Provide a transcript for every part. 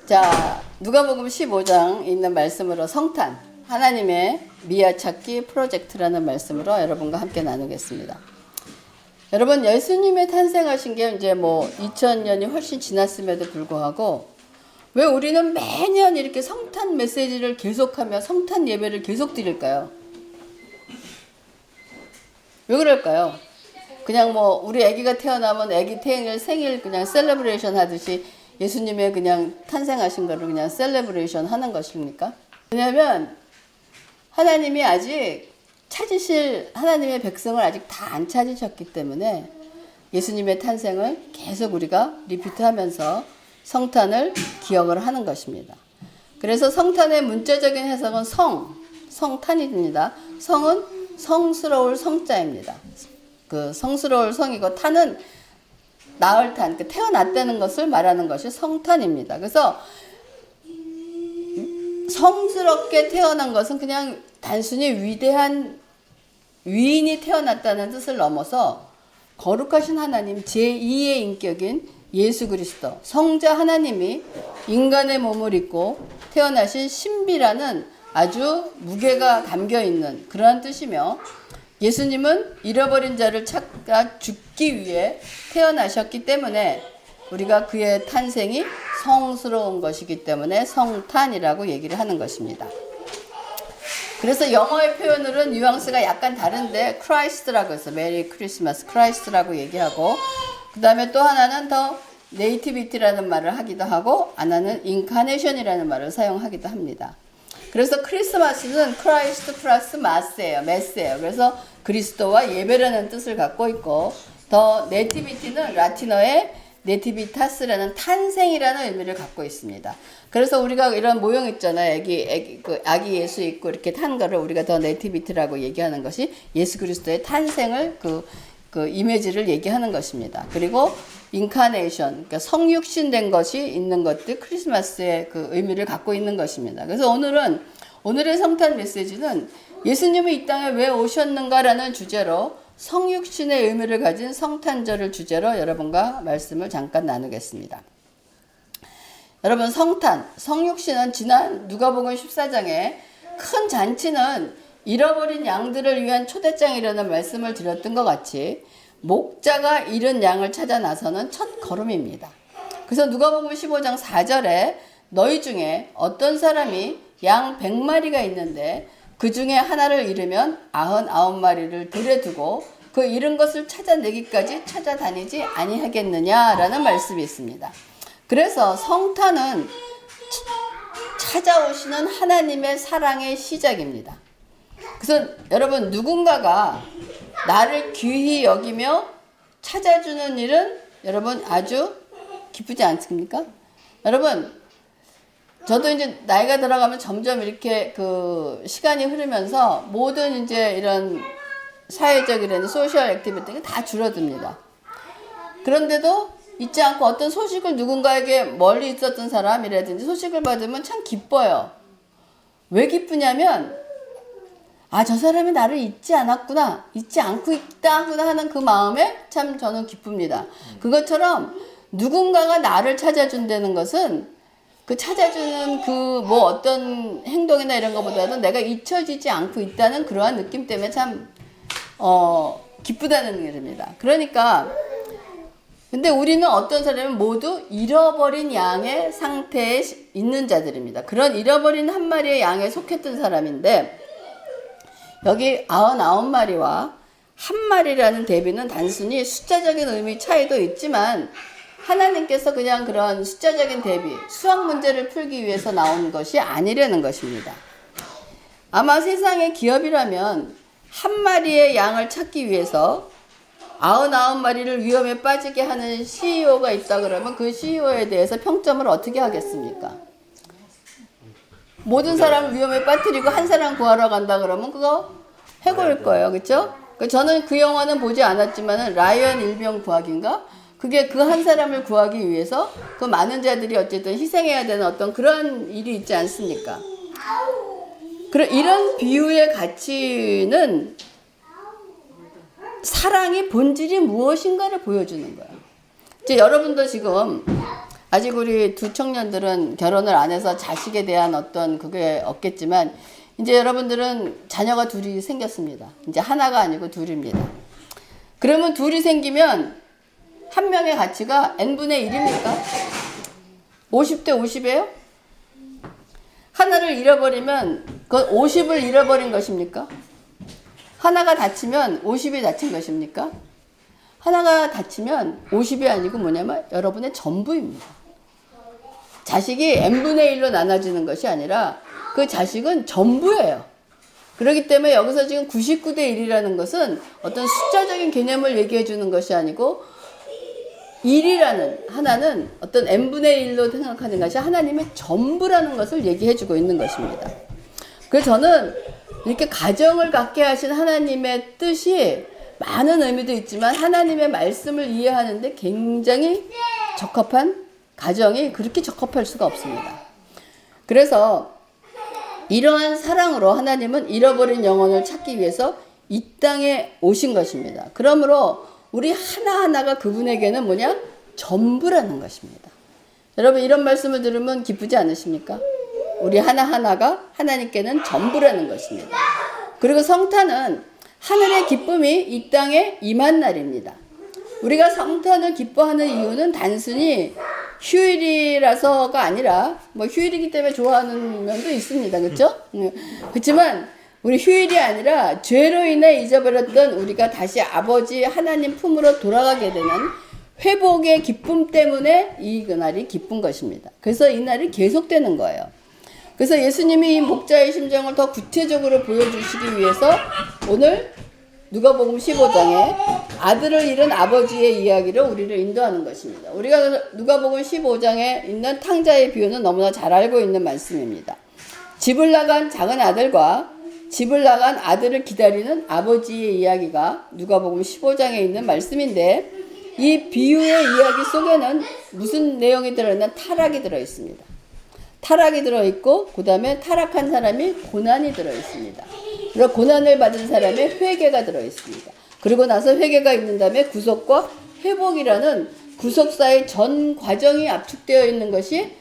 자, 누가복음 15장 있는 말씀으로 성탄, 하나님의 미아찾기 프로젝트라는 말씀으로 여러분과 함께 나누겠습니다. 여러분, 예수님의 탄생하신 게 이제 2000년이 훨씬 지났음에도 불구하고 왜 우리는 매년 이렇게 성탄 메시지를 계속하며 성탄 예배를 계속 드릴까요? 왜 그럴까요? 그냥 우리 아기가 태어나면 아기 생일 그냥 셀레브레이션 하듯이 예수님의 그냥 탄생하신 거를 그냥 셀레브레이션 하는 것입니까? 왜냐하면 하나님이 아직 찾으실 하나님의 백성을 아직 다 안 찾으셨기 때문에 예수님의 탄생을 계속 우리가 리피트하면서 성탄을 기억을 하는 것입니다. 그래서 성탄의 문자적인 해석은 성탄입니다. 성은 성스러울 성자입니다. 그 성스러울 성이고 탄은 나을 탄, 태어났다는 것을 말하는 것이 성탄입니다. 그래서 성스럽게 태어난 것은 그냥 단순히 위대한 위인이 태어났다는 뜻을 넘어서 거룩하신 하나님 제2의 인격인 예수 그리스도 성자 하나님이 인간의 몸을 입고 태어나신 신비라는 아주 무게가 담겨있는 그러한 뜻이며, 예수님은 잃어버린 자를 찾아 죽기 위해 태어나셨기 때문에 우리가 그의 탄생이 성스러운 것이기 때문에 성탄이라고 얘기를 하는 것입니다. 그래서 영어의 표현으로는 뉘앙스가 약간 다른데 크라이스트라고 해서 메리 크리스마스 크라이스트라고 얘기하고, 그 다음에 또 하나는 더 네이티비티라는 말을 하기도 하고 하나는 인카네이션이라는 말을 사용하기도 합니다. 그래서 크리스마스는 크라이스트 플러스 메스예요. 그래서 그리스도와 예배라는 뜻을 갖고 있고, 더 네티비티는 라틴어의 네티비타스라는 탄생이라는 의미를 갖고 있습니다. 그래서 우리가 이런 모형 있잖아요. 아기 예수 있고 이렇게 탄 거를 우리가 더 네티비티라고 얘기하는 것이 예수 그리스도의 탄생을 그 이미지를 얘기하는 것입니다. 그리고 인카네이션, 그러니까 성육신된 것이 있는 것들, 크리스마스의 그 의미를 갖고 있는 것입니다. 그래서 오늘의 성탄 메시지는 예수님이 이 땅에 왜 오셨는가라는 주제로 성육신의 의미를 가진 성탄절을 주제로 여러분과 말씀을 잠깐 나누겠습니다. 여러분, 성육신은 지난 누가복음 14장에 큰 잔치는 잃어버린 양들을 위한 초대장이라는 말씀을 드렸던 것 같이 목자가 잃은 양을 찾아 나서는 첫 걸음입니다. 그래서 누가복음 15장 4절에 너희 중에 어떤 사람이 양 100마리가 있는데 그 중에 하나를 잃으면 99마리를 들에 두고 그 잃은 것을 찾아내기까지 찾아다니지 아니하겠느냐라는 말씀이 있습니다. 그래서 성탄은 찾아오시는 하나님의 사랑의 시작입니다. 그래서 여러분, 누군가가 나를 귀히 여기며 찾아주는 일은 여러분 아주 기쁘지 않습니까? 여러분, 저도 이제 나이가 들어가면 점점 이렇게 시간이 흐르면서 모든 이제 이런 사회적이라는 소셜 액티비티가 다 줄어듭니다. 그런데도 잊지 않고 어떤 소식을 누군가에게 멀리 있었던 사람이라든지 소식을 받으면 참 기뻐요. 왜 기쁘냐면 저 사람이 나를 잊지 않았구나, 잊지 않고 있다구나 하는 그 마음에 참 저는 기쁩니다. 그것처럼 누군가가 나를 찾아준다는 것은 그 찾아주는 어떤 행동이나 이런 것보다도 내가 잊혀지지 않고 있다는 그러한 느낌 때문에 참 기쁘다는 얘기입니다. 그러니까 근데 우리는 어떤 사람은 모두 잃어버린 양의 상태에 있는 자들입니다. 그런 잃어버린 한 마리의 양에 속했던 사람인데, 여기 99마리와 한 마리라는 대비는 단순히 숫자적인 의미 차이도 있지만 하나님께서 그냥 그런 숫자적인 대비, 수학 문제를 풀기 위해서 나온 것이 아니라는 것입니다. 아마 세상의 기업이라면 한 마리의 양을 찾기 위해서 99마리를 위험에 빠지게 하는 CEO가 있다 그러면 그 CEO에 대해서 평점을 어떻게 하겠습니까? 모든 사람을 위험에 빠뜨리고 한 사람 구하러 간다 그러면 그거 해고일 거예요. 그렇죠? 저는 그 영화는 보지 않았지만 라이언 일병 구하기인가? 그게 그 한 사람을 구하기 위해서 그 많은 자들이 어쨌든 희생해야 되는 어떤 그런 일이 있지 않습니까? 이런 비유의 가치는 사랑의 본질이 무엇인가를 보여주는 거예요. 이제 여러분도 지금 아직 우리 두 청년들은 결혼을 안 해서 자식에 대한 어떤 그게 없겠지만 이제 여러분들은 자녀가 둘이 생겼습니다. 이제 하나가 아니고 둘입니다. 그러면 둘이 생기면 한 명의 가치가 n분의 1입니까? 50대 50이에요? 하나를 잃어버리면 그 50을 잃어버린 것입니까? 하나가 다치면 50이 다친 것입니까? 하나가 다치면 50이 아니고 뭐냐면 여러분의 전부입니다. 자식이 n분의 1로 나눠지는 것이 아니라 그 자식은 전부예요. 그렇기 때문에 여기서 지금 99대 1이라는 것은 어떤 숫자적인 개념을 얘기해 주는 것이 아니고 1이라는 하나는 어떤 n분의 1로 생각하는 것이 하나님의 전부라는 것을 얘기해 주고 있는 것입니다. 그래서 저는 이렇게 가정을 갖게 하신 하나님의 뜻이 많은 의미도 있지만 하나님의 말씀을 이해하는데 굉장히 적합한 가정이 그렇게 적합할 수가 없습니다. 그래서 이러한 사랑으로 하나님은 잃어버린 영혼을 찾기 위해서 이 땅에 오신 것입니다. 그러므로 우리 하나하나가 그분에게는 뭐냐? 전부라는 것입니다. 여러분 이런 말씀을 들으면 기쁘지 않으십니까? 우리 하나하나가 하나님께는 전부라는 것입니다. 그리고 성탄은 하늘의 기쁨이 이 땅에 임한 날입니다. 우리가 성탄을 기뻐하는 이유는 단순히 휴일이라서가 아니라 뭐 휴일이기 때문에 좋아하는 면도 있습니다. 그렇죠? 그렇지만 우리 휴일이 아니라 죄로 인해 잊어버렸던 우리가 다시 아버지 하나님 품으로 돌아가게 되는 회복의 기쁨 때문에 이 그날이 기쁜 것입니다. 그래서 이 날이 계속되는 거예요. 그래서 예수님이 이 목자의 심정을 더 구체적으로 보여주시기 위해서 오늘 누가복음 15장에 아들을 잃은 아버지의 이야기를 우리를 인도하는 것입니다. 우리가 누가복음 15장에 있는 탕자의 비유는 너무나 잘 알고 있는 말씀입니다. 집을 나간 작은 아들과 집을 나간 아들을 기다리는 아버지의 이야기가 누가복음 15장에 있는 말씀인데 이 비유의 이야기 속에는 무슨 내용이 들어있나? 타락이 들어있습니다. 타락이 들어있고 그 다음에 타락한 사람이 고난이 들어있습니다. 그리고 고난을 받은 사람의 회개가 들어있습니다. 그리고 나서 회개가 있는 다음에 구속과 회복이라는 구속사의 전 과정이 압축되어 있는 것이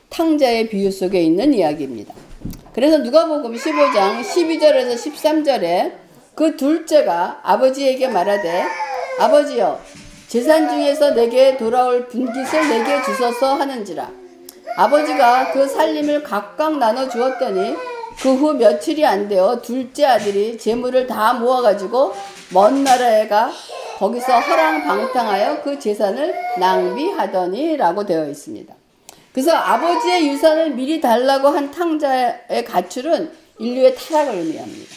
탕자의 비유 속에 있는 이야기입니다. 그래서 누가복음 15장 12절에서 13절에 그 둘째가 아버지에게 말하되 아버지여 재산 중에서 내게 돌아올 분깃을 내게 주소서 하는지라. 아버지가 그 살림을 각각 나눠 주었더니 그 후 며칠이 안 되어 둘째 아들이 재물을 다 모아가지고 먼 나라에 가 거기서 허랑방탕하여 그 재산을 낭비하더니 라고 되어 있습니다. 그래서 아버지의 유산을 미리 달라고 한 탕자의 가출은 인류의 타락을 의미합니다.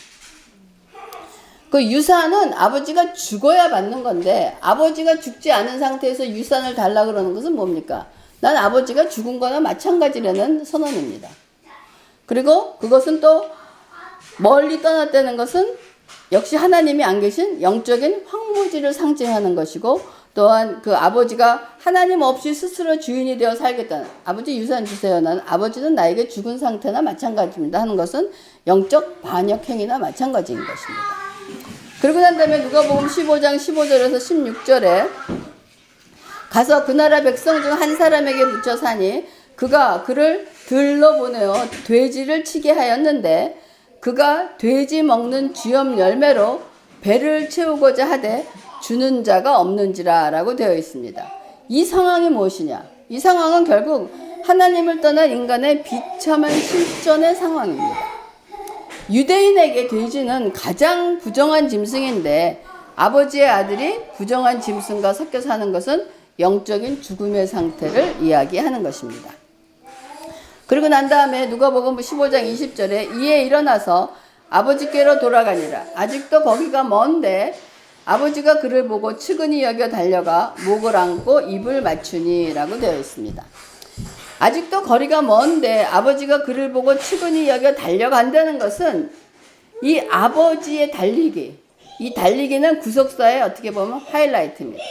그 유산은 아버지가 죽어야 받는 건데 아버지가 죽지 않은 상태에서 유산을 달라고 그러는 것은 뭡니까? 난 아버지가 죽은 거나 마찬가지라는 선언입니다. 그리고 그것은 또 멀리 떠났다는 것은 역시 하나님이 안 계신 영적인 황무지를 상징하는 것이고 또한 그 아버지가 하나님 없이 스스로 주인이 되어 살겠다는 아버지 유산 주세요. 난 아버지는 나에게 죽은 상태나 마찬가지입니다 하는 것은 영적 반역행위나 마찬가지인 것입니다. 그리고 난 다음에 누가복음 15장 15절에서 16절에 가서 그 나라 백성 중 한 사람에게 붙여 사니 그가 그를 들러 보내어 돼지를 치게 하였는데 그가 돼지 먹는 쥐염 열매로 배를 채우고자 하되 주는 자가 없는지라 라고 되어 있습니다. 이 상황이 무엇이냐? 이 상황은 결국 하나님을 떠난 인간의 비참한 실존의 상황입니다. 유대인에게 돼지는 가장 부정한 짐승인데 아버지의 아들이 부정한 짐승과 섞여 사는 것은 영적인 죽음의 상태를 이야기하는 것입니다. 그리고 난 다음에 누가복음 15장 20절에 이에 일어나서 아버지께로 돌아가니라. 아직도 거기가 먼데 아버지가 그를 보고 측은히 여겨 달려가 목을 안고 입을 맞추니 라고 되어 있습니다. 아직도 거리가 먼데 아버지가 그를 보고 측은히 여겨 달려간다는 것은 이 아버지의 달리기, 이 달리기는 구속사의 어떻게 보면 하이라이트입니다.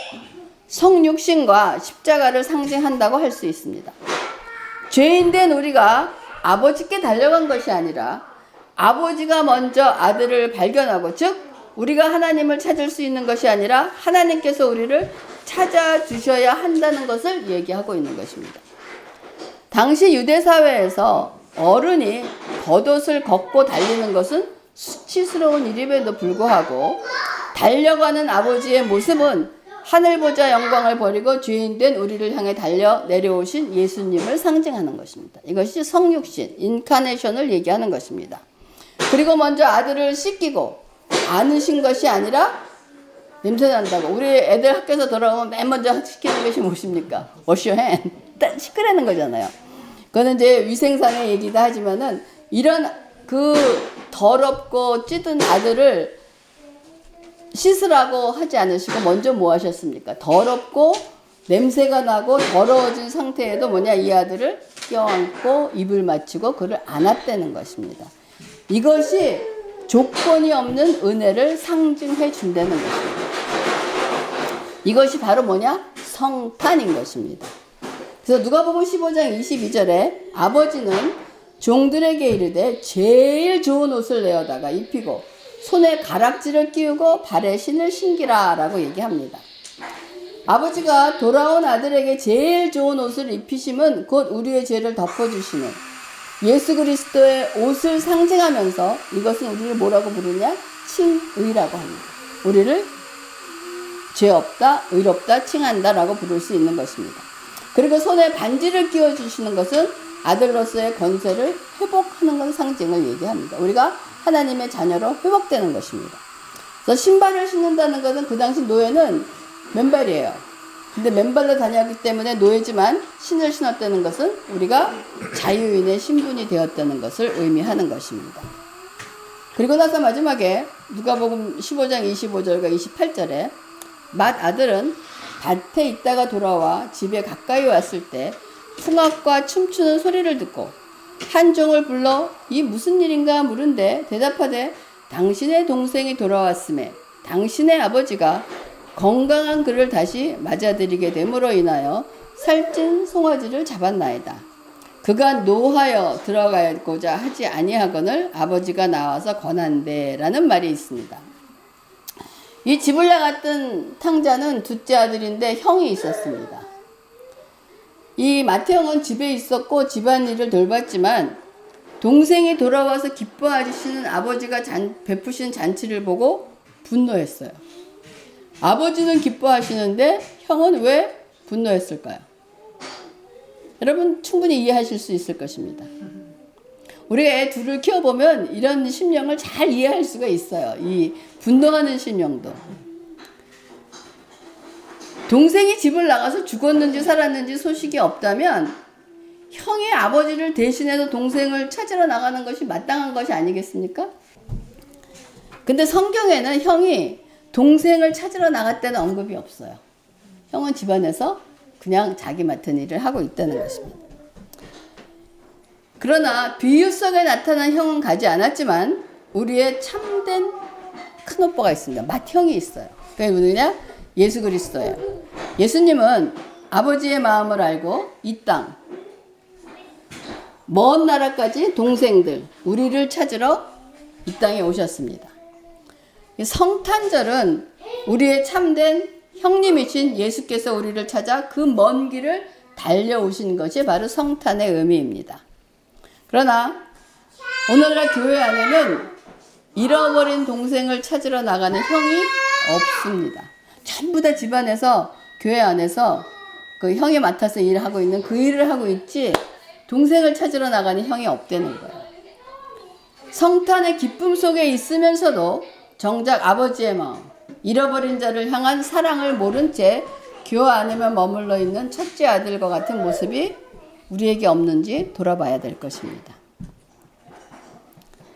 성육신과 십자가를 상징한다고 할 수 있습니다. 죄인된 우리가 아버지께 달려간 것이 아니라 아버지가 먼저 아들을 발견하고 즉 우리가 하나님을 찾을 수 있는 것이 아니라 하나님께서 우리를 찾아주셔야 한다는 것을 얘기하고 있는 것입니다. 당시 유대 사회에서 어른이 겉옷을 걷고 달리는 것은 수치스러운 일임에도 불구하고 달려가는 아버지의 모습은 하늘 보자 영광을 버리고 죄인된 우리를 향해 달려 내려오신 예수님을 상징하는 것입니다. 이것이 성육신, 인카네이션을 얘기하는 것입니다. 그리고 먼저 아들을 씻기고 안으신 것이 아니라 냄새 난다고. 우리 애들 학교에서 돌아오면 맨 먼저 시키는 것이 무엇입니까? Wash your hand. 딱 씻으라는 거잖아요. 그거는 이제 위생상의 얘기도 하지만은 이런 그 더럽고 찌든 아들을 씻으라고 하지 않으시고 먼저 뭐 하셨습니까? 더럽고 냄새가 나고 더러워진 상태에도 뭐냐, 이 아들을 껴안고 입을 맞추고 그를 안았다는 것입니다. 이것이 조건이 없는 은혜를 상징해 준다는 것입니다. 이것이 바로 뭐냐? 성탄인 것입니다. 그래서 누가복음 15장 22절에 아버지는 종들에게 이르되 제일 좋은 옷을 내어다가 입히고 손에 가락지를 끼우고 발에 신을 신기라 라고 얘기합니다. 아버지가 돌아온 아들에게 제일 좋은 옷을 입히심은 곧 우리의 죄를 덮어주시는 예수 그리스도의 옷을 상징하면서 이것은 우리를 뭐라고 부르냐? 칭의라고 합니다. 우리를 죄 없다, 의롭다, 칭한다 라고 부를 수 있는 것입니다. 그리고 손에 반지를 끼워주시는 것은 아들로서의 권세를 회복하는 건 상징을 얘기합니다. 우리가 하나님의 자녀로 회복되는 것입니다. 그래서 신발을 신는다는 것은 그 당시 노예는 맨발이에요. 근데 맨발로 다녔기 때문에 노예지만 신을 신었다는 것은 우리가 자유인의 신분이 되었다는 것을 의미하는 것입니다. 그리고 나서 마지막에 누가복음 15장 25절과 28절에 맏아들은 밭에 있다가 돌아와 집에 가까이 왔을 때 풍악과 춤추는 소리를 듣고 한 종을 불러 이 무슨 일인가 물은데 대답하되 당신의 동생이 돌아왔음에 당신의 아버지가 건강한 그를 다시 맞아들이게 됨으로 인하여 살찐 송아지를 잡았나이다. 그가 노하여 들어가고자 하지 아니하거늘 아버지가 나와서 권한대 라는 말이 있습니다. 이 집을 나갔던 탕자는 둘째 아들인데 형이 있었습니다. 이 마태형은 집에 있었고 집안일을 돌봤지만 동생이 돌아와서 기뻐하시는 아버지가 베푸신 잔치를 보고 분노했어요. 아버지는 기뻐하시는데 형은 왜 분노했을까요? 여러분 충분히 이해하실 수 있을 것입니다. 우리가 애 둘을 키워보면 이런 심령을 잘 이해할 수가 있어요. 이 분노하는 심령도. 동생이 집을 나가서 죽었는지 살았는지 소식이 없다면 형이 아버지를 대신해서 동생을 찾으러 나가는 것이 마땅한 것이 아니겠습니까? 근데 성경에는 형이 동생을 찾으러 나갔다는 언급이 없어요. 형은 집안에서 그냥 자기 맡은 일을 하고 있다는 것입니다. 그러나 비유 속에 나타난 형은 가지 않았지만 우리의 참된 큰오빠가 있습니다. 맏형이 있어요. 그게 누구냐? 예수 그리스도예요. 예수님은 아버지의 마음을 알고 이 땅, 먼 나라까지 동생들, 우리를 찾으러 이 땅에 오셨습니다. 성탄절은 우리의 참된 형님이신 예수께서 우리를 찾아 그 먼 길을 달려오신 것이 바로 성탄의 의미입니다. 그러나 오늘날 교회 안에는 잃어버린 동생을 찾으러 나가는 형이 없습니다. 전부 다 집안에서 교회 안에서 그 형이 맡아서 일하고 있는 그 일을 하고 있지 동생을 찾으러 나가는 형이 없다는 거예요. 성탄의 기쁨 속에 있으면서도 정작 아버지의 마음, 잃어버린 자를 향한 사랑을 모른 채 교회 안에만 머물러 있는 첫째 아들과 같은 모습이 우리에게 없는지 돌아봐야 될 것입니다.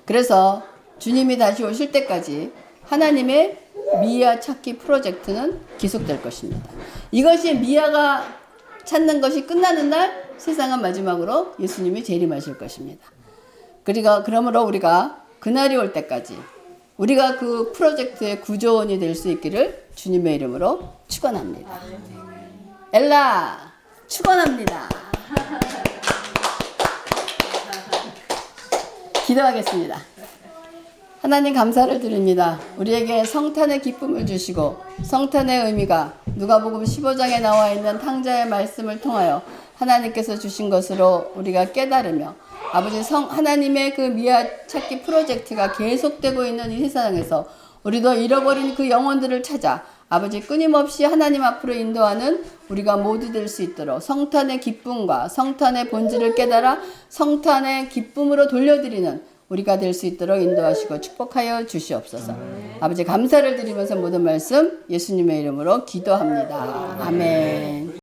그래서 주님이 다시 오실 때까지 하나님의 미아 찾기 프로젝트는 계속될 것입니다. 이것이 미아가 찾는 것이 끝나는 날 세상은 마지막으로 예수님이 재림하실 것입니다. 그러므로 우리가 그날이 올 때까지 우리가 그 프로젝트의 구조원이 될 수 있기를 주님의 이름으로 축원합니다. 엘라 축원합니다. 기도하겠습니다. 하나님 감사를 드립니다. 우리에게 성탄의 기쁨을 주시고 성탄의 의미가 누가복음 15장에 나와 있는 탕자의 말씀을 통하여 하나님께서 주신 것으로 우리가 깨달으며 아버지 하나님의 그 미아 찾기 프로젝트가 계속되고 있는 이 세상에서 우리도 잃어버린 그 영혼들을 찾아 아버지 끊임없이 하나님 앞으로 인도하는 우리가 모두 될 수 있도록 성탄의 기쁨과 성탄의 본질을 깨달아 성탄의 기쁨으로 돌려드리는 우리가 될 수 있도록 인도하시고 축복하여 주시옵소서. 아버지 감사를 드리면서 모든 말씀 예수님의 이름으로 기도합니다. 아멘.